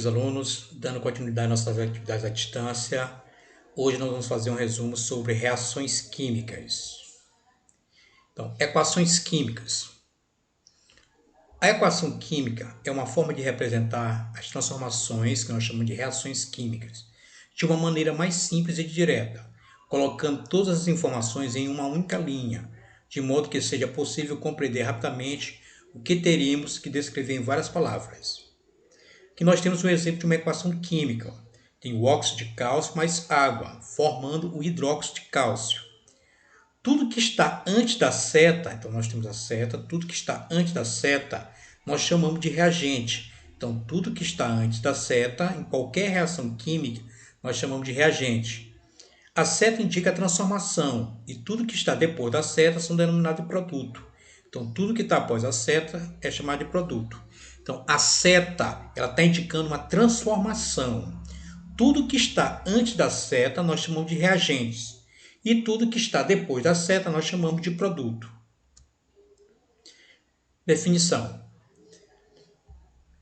Alunos, dando continuidade às nossas atividades à distância, hoje nós vamos fazer um resumo sobre reações químicas. Então, equações químicas. A equação química é uma forma de representar as transformações que nós chamamos de reações químicas, de uma maneira mais simples e direta, colocando todas as informações em uma única linha, de modo que seja possível compreender rapidamente o que teríamos que descrever em várias palavras. Aqui nós temos um exemplo de uma equação química. Tem o óxido de cálcio mais água, formando o hidróxido de cálcio. Tudo que está antes da seta, então nós temos a seta, tudo que está antes da seta, nós chamamos de reagente. Então, tudo que está antes da seta, em qualquer reação química, nós chamamos de reagente. A seta indica a transformação, e tudo que está depois da seta são denominados de produto. Então, tudo que está após a seta é chamado de produto. Então, a seta ela está indicando uma transformação. Tudo que está antes da seta nós chamamos de reagentes. E tudo que está depois da seta nós chamamos de produto. Definição.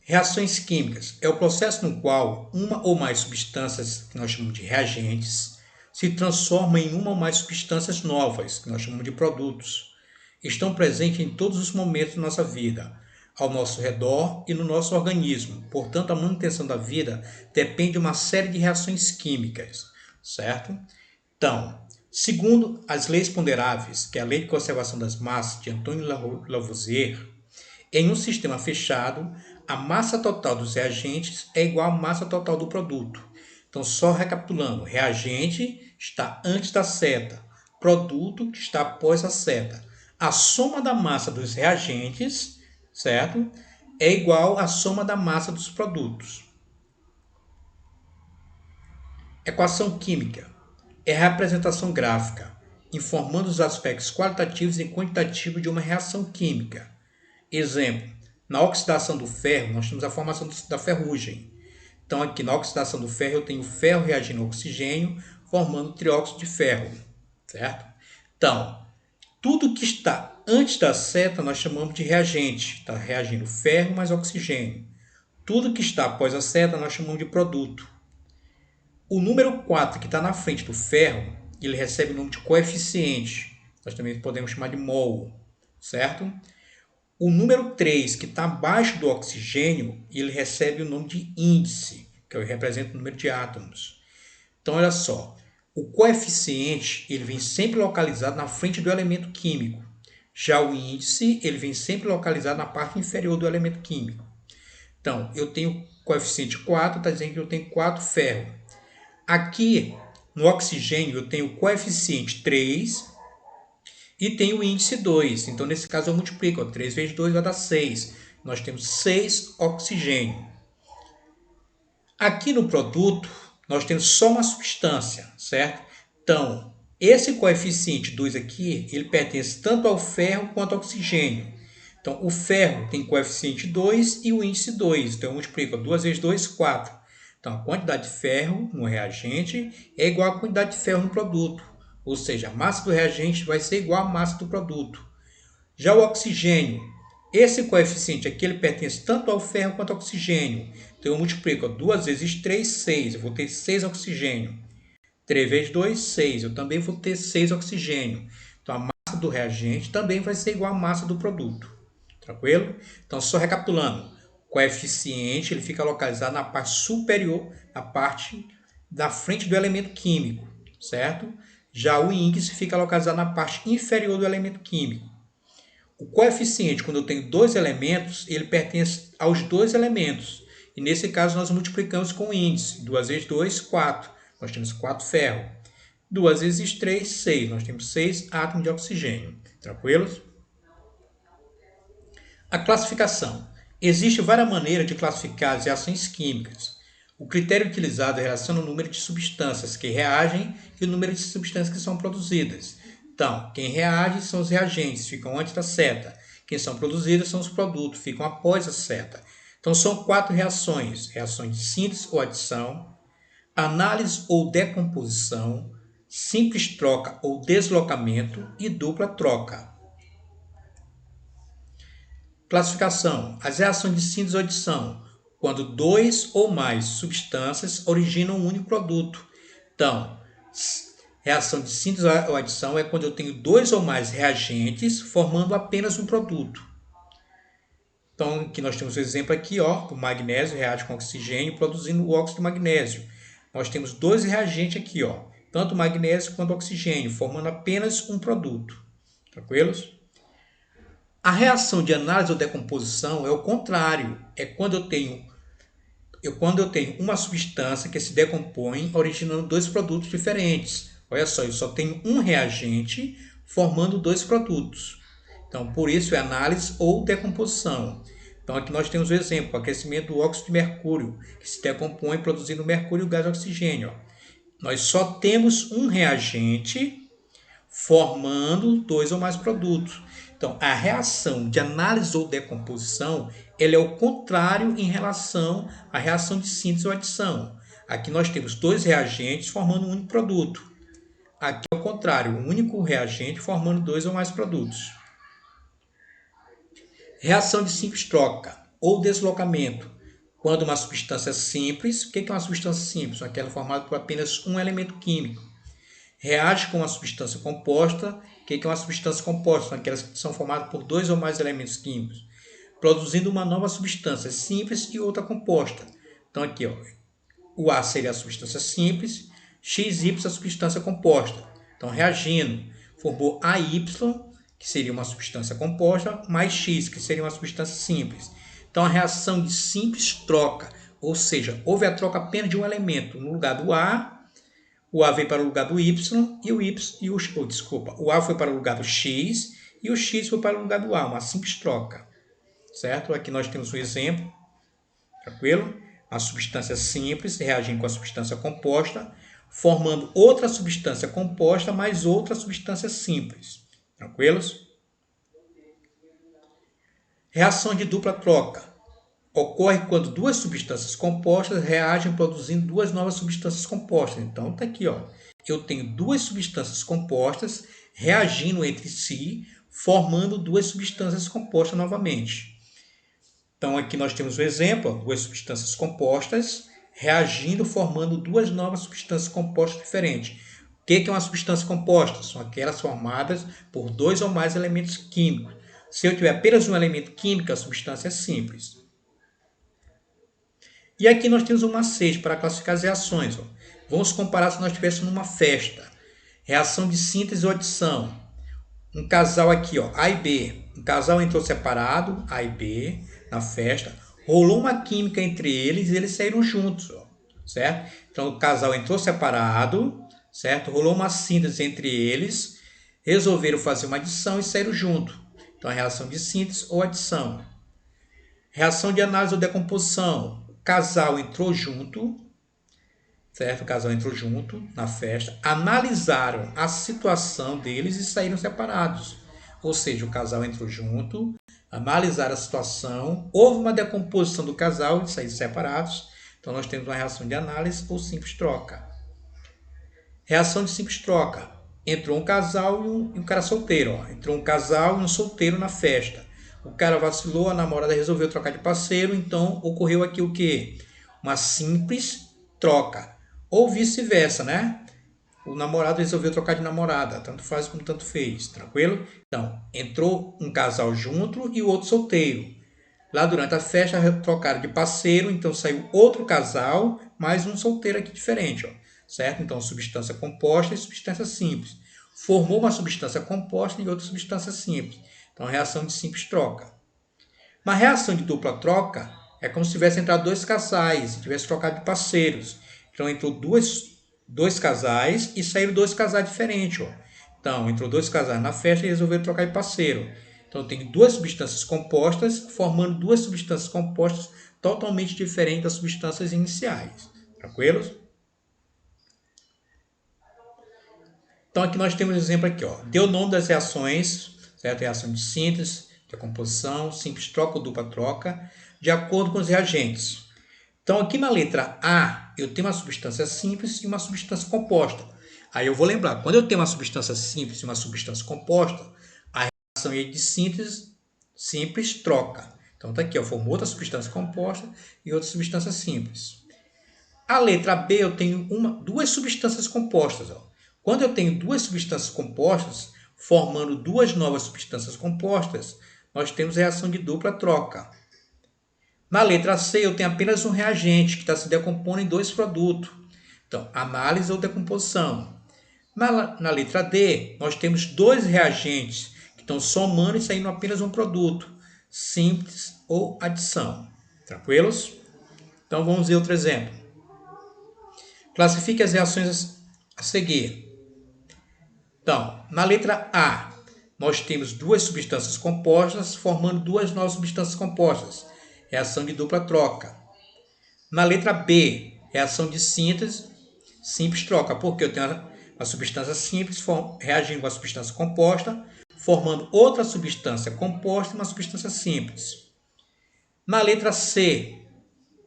Reações químicas é o processo no qual uma ou mais substâncias, que nós chamamos de reagentes, se transformam em uma ou mais substâncias novas, que nós chamamos de produtos. Estão presentes em todos os momentos da nossa vida, ao nosso redor e no nosso organismo. Portanto, a manutenção da vida depende de uma série de reações químicas, certo? Então, segundo as leis ponderáveis, que é a Lei de Conservação das Massas de Antônio Lavoisier, em um sistema fechado, a massa total dos reagentes é igual à massa total do produto. Então, só recapitulando, reagente está antes da seta, produto que está após a seta. A soma da massa dos reagentes, certo? É igual à soma da massa dos produtos. Equação química é a representação gráfica, informando os aspectos qualitativos e quantitativos de uma reação química. Exemplo, na oxidação do ferro, nós temos a formação da ferrugem. Então, aqui na oxidação do ferro, eu tenho ferro reagindo ao oxigênio, formando trióxido de ferro, certo? Então, tudo que está antes da seta nós chamamos de reagente, está reagindo ferro mais oxigênio. Tudo que está após a seta nós chamamos de produto. O número 4 que está na frente do ferro, ele recebe o nome de coeficiente, nós também podemos chamar de mol, certo? O número 3 que está abaixo do oxigênio, ele recebe o nome de índice, que representa o número de átomos. Então, olha só, o coeficiente ele vem sempre localizado na frente do elemento químico. Já o índice ele vem sempre localizado na parte inferior do elemento químico. Então, eu tenho coeficiente 4, está dizendo que eu tenho 4 ferro. Aqui, no oxigênio, eu tenho coeficiente 3 e tenho o índice 2. Então, nesse caso, eu multiplico. 3 vezes 2 vai dar 6. Nós temos 6 oxigênio. Aqui no produto, nós temos só uma substância, certo? Então, esse coeficiente 2 aqui, ele pertence tanto ao ferro quanto ao oxigênio. Então, o ferro tem coeficiente 2 e o índice 2. Então, eu multiplico 2 vezes 2, 4. Então, a quantidade de ferro no reagente é igual à quantidade de ferro no produto. Ou seja, a massa do reagente vai ser igual à massa do produto. Já o oxigênio, esse coeficiente aqui, ele pertence tanto ao ferro quanto ao oxigênio. Então, eu multiplico 2 vezes 3, 6. Eu vou ter 6 oxigênio. 3 vezes 2, 6. Eu também vou ter 6 oxigênio. Então, a massa do reagente também vai ser igual à massa do produto. Tranquilo? Então, só recapitulando. O coeficiente ele fica localizado na parte superior, na parte da frente do elemento químico, certo? Já o índice fica localizado na parte inferior do elemento químico. O coeficiente, quando eu tenho dois elementos, ele pertence aos dois elementos. E nesse caso, nós multiplicamos com o índice. 2 vezes 2, 4. Nós temos 4 ferro. 2 vezes 3, 6. Nós temos 6 átomos de oxigênio. Tranquilos? A classificação. Existem várias maneiras de classificar as reações químicas. O critério utilizado relaciona o número de substâncias que reagem e o número de substâncias que são produzidas. Então, quem reage são os reagentes, ficam antes da seta. Quem são produzidos são os produtos, ficam após a seta. Então, são 4 reações. Reações de síntese ou adição, análise ou decomposição, simples troca ou deslocamento e dupla troca. Classificação. As reações de síntese ou adição. quando dois ou mais substâncias originam um único produto. Então, reação de síntese ou adição é quando eu tenho dois ou mais reagentes formando apenas um produto. Então, aqui nós temos o exemplo aqui, ó, o magnésio reage com oxigênio produzindo o óxido de magnésio. Nós temos dois reagentes aqui, ó, tanto o magnésio quanto o oxigênio, formando apenas um produto. Tranquilos? A reação de análise ou decomposição é o contrário. É quando eu tenho uma substância que se decompõe originando dois produtos diferentes. Olha só, eu só tenho um reagente formando dois produtos. Então, por isso é análise ou decomposição. Então, aqui nós temos o exemplo, o aquecimento do óxido de mercúrio, que se decompõe produzindo mercúrio e o gás oxigênio. Nós só temos um reagente formando dois ou mais produtos. Então, a reação de análise ou decomposição, ela é o contrário em relação à reação de síntese ou adição. Aqui nós temos dois reagentes formando um único produto. Aqui é o contrário, um único reagente formando dois ou mais produtos. Reação de simples troca ou deslocamento. Quando uma substância simples, o que é uma substância simples? Aquela formada por apenas um elemento químico. Reage com uma substância composta. O que é uma substância composta? São aquelas que são formadas por dois ou mais elementos químicos, produzindo uma nova substância simples e outra composta. Então aqui, ó, o A seria a substância simples, XY a substância composta. Então reagindo, formou AY, que seria uma substância composta, mais X, que seria uma substância simples. Então a reação de simples troca, ou seja, houve a troca apenas de um elemento. No lugar do A, o A veio para o lugar do Y e o A foi para o lugar do X e o X foi para o lugar do A, uma simples troca. Certo? Aqui nós temos um exemplo, tranquilo? A substância simples reagindo com a substância composta, formando outra substância composta mais outra substância simples. Tranquilos? Reação de dupla troca. Ocorre quando duas substâncias compostas reagem produzindo duas novas substâncias compostas. Então, está aqui, ó. Eu tenho duas substâncias compostas reagindo entre si, formando duas substâncias compostas novamente. Então, aqui nós temos o exemplo, ó, duas substâncias compostas reagindo, formando duas novas substâncias compostas diferentes. O que é uma substância composta? São aquelas formadas por dois ou mais elementos químicos. Se eu tiver apenas um elemento químico, a substância é simples. E aqui nós temos um macete para classificar as reações. Ó. Vamos comparar se nós estivéssemos numa festa. Reação de síntese ou adição. Um casal aqui, ó, A e B. Um casal entrou separado, A e B, na festa. Rolou uma química entre eles e eles saíram juntos. Ó, certo? Então o casal entrou separado, certo? Rolou uma síntese entre eles, resolveram fazer uma adição e saíram juntos. Então a reação de síntese ou adição. Reação de análise ou decomposição. O casal entrou junto, certo? O casal entrou junto na festa, analisaram a situação deles e saíram separados. Ou seja, o casal entrou junto, analisaram a situação, houve uma decomposição do casal e saíram separados. Então nós temos uma reação de análise ou simples troca. Reação de simples troca. Entrou um casal e um cara solteiro. Ó. Entrou um casal e um solteiro na festa. O cara vacilou, a namorada resolveu trocar de parceiro, então ocorreu aqui o quê? Uma simples troca. Ou vice-versa, né? O namorado resolveu trocar de namorada, tanto faz como tanto fez, tranquilo? Então, entrou um casal junto e o outro solteiro. Lá durante a festa trocaram de parceiro, então saiu outro casal, mais um solteiro aqui diferente, ó, certo? Então, substância composta e substância simples. Formou uma substância composta e outra substância simples. Então, reação de simples troca. Uma reação de dupla troca é como se tivesse entrado dois casais e tivesse trocado de parceiros. Então, entrou dois casais e saíram dois casais diferentes. Ó. Então, entrou dois casais na festa e resolveram trocar de parceiro. Então, eu tenho duas substâncias compostas formando duas substâncias compostas totalmente diferentes das substâncias iniciais. Tranquilos? Então, aqui nós temos um exemplo aqui. Ó. Deu o nome das reações, certo? Reação de síntese, decomposição, simples troca ou dupla troca, de acordo com os reagentes. Então, aqui na letra A, eu tenho uma substância simples e uma substância composta. Aí eu vou lembrar, quando eu tenho uma substância simples e uma substância composta, a reação é de síntese simples troca. Então, tá aqui, eu formo outra substância composta e outra substância simples. A letra B, eu tenho duas substâncias compostas. Ó. Quando eu tenho duas substâncias compostas, formando duas novas substâncias compostas, nós temos reação de dupla troca. Na letra C, eu tenho apenas um reagente que está se decompondo em dois produtos. Então, análise ou decomposição. Na letra D, nós temos dois reagentes que estão somando e saindo apenas um produto, simples ou adição. Tranquilos? Então, vamos ver outro exemplo. Classifique as reações a seguir. Então, na letra A, nós temos duas substâncias compostas formando duas novas substâncias compostas. Reação de dupla troca. Na letra B, reação de síntese, simples troca, porque eu tenho uma substância simples reagindo com a substância composta, formando outra substância composta e uma substância simples. Na letra C,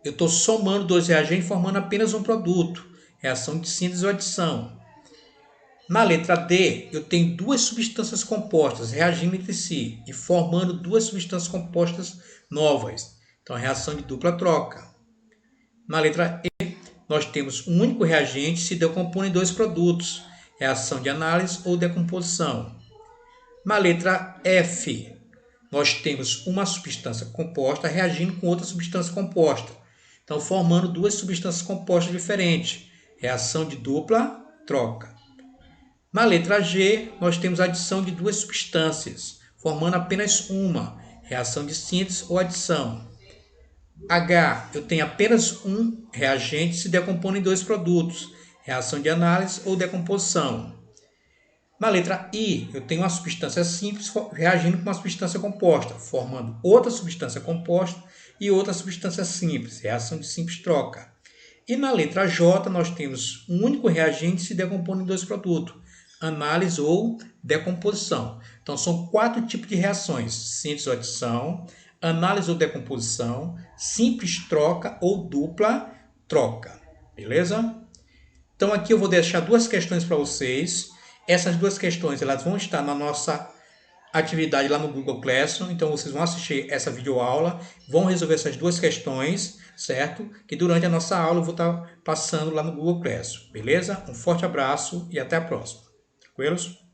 eu estou somando dois reagentes formando apenas um produto, reação de síntese ou adição. Na letra D, eu tenho duas substâncias compostas reagindo entre si e formando duas substâncias compostas novas. Então, reação de dupla troca. Na letra E, nós temos um único reagente se decompondo em dois produtos, reação de análise ou decomposição. Na letra F, nós temos uma substância composta reagindo com outra substância composta. Então, formando duas substâncias compostas diferentes, reação de dupla troca. Na letra G, nós temos a adição de duas substâncias, formando apenas uma, reação de síntese ou adição. H, eu tenho apenas um reagente se decompondo em dois produtos, reação de análise ou decomposição. Na letra I, eu tenho uma substância simples reagindo com uma substância composta, formando outra substância composta e outra substância simples, reação de simples troca. E na letra J, nós temos um único reagente se decompondo em dois produtos, análise ou decomposição. Então, são 4 tipos de reações: síntese ou adição, análise ou decomposição, simples troca ou dupla troca. Beleza? Então, aqui eu vou deixar duas questões para vocês. Essas duas questões elas vão estar na nossa atividade lá no Google Classroom. Então, vocês vão assistir essa videoaula, vão resolver essas duas questões, certo? Que durante a nossa aula eu vou estar passando lá no Google Classroom. Beleza? Um forte abraço e até a próxima. Tranquilos?